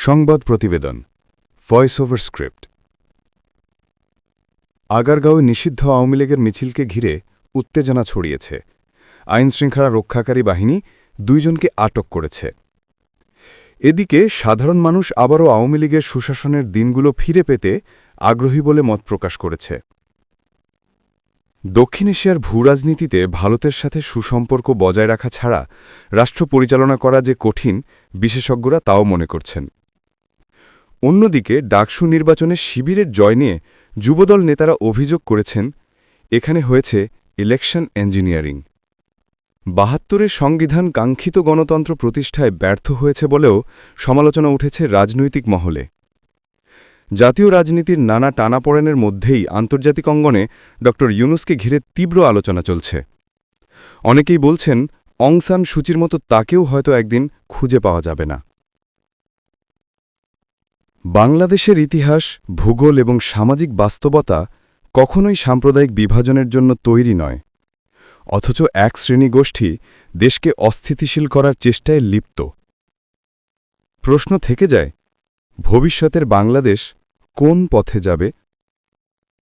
সংবাদ প্রতিবেদন voice over script. আগারগাঁওয়ে নিষিদ্ধ আওয়ামী লীগের মিছিলকে ঘিরে উত্তেজনা ছড়িয়েছে। আইনশৃঙ্খলা রক্ষাকারী বাহিনী 2 জনকে আটক করেছে। এদিকে সাধারণ মানুষ আবারও আওয়ামী লীগের সুশাসনের দিনগুলো ফিরে পেতে আগ্রহী বলে মত প্রকাশ করেছে। দক্ষিণ এশিয়ার ভূরাজনীতিতে ভারতের সাথে সুসম্পর্ক বজায় রাখা ছাড়া রাষ্ট্র পরিচালনা করা যে কঠিন, বিশেষজ্ঞরা তাও মনে করছেন। অন্যদিকে ডাকসু নির্বাচনে শিবিরের জয় নিয়ে যুবদল নেতারা অভিযোগ করেছেন, এখানে হয়েছে ইলেকশন ইঞ্জিনিয়ারিং। ৭২-এর সংবিধান কাঙ্ক্ষিত গণতন্ত্র প্রতিষ্ঠায় ব্যর্থ হয়েছে বলেও সমালোচনা উঠেছে রাজনৈতিক মহলে। জাতীয় রাজনীতির নানা টানাপোড়েনের মধ্যেই আন্তর্জাতিক অঙ্গনে ড ইউনূসকে ঘিরে তীব্র আলোচনা চলছে। অনেকেই বলছেন, অং সান সূচির মতো তাকেও হয়তো একদিন খুঁজে পাওয়া যাবে না। বাংলাদেশের ইতিহাস, ভূগোল এবং সামাজিক বাস্তবতা কখনোই সাম্প্রদায়িক বিভাজনের জন্য তৈরি নয়, অথচ এক শ্রেণীগোষ্ঠী দেশকে অস্থিতিশীল করার চেষ্টায় লিপ্ত। প্রশ্ন থেকে যায়, ভবিষ্যতের বাংলাদেশ কোন পথে যাবে?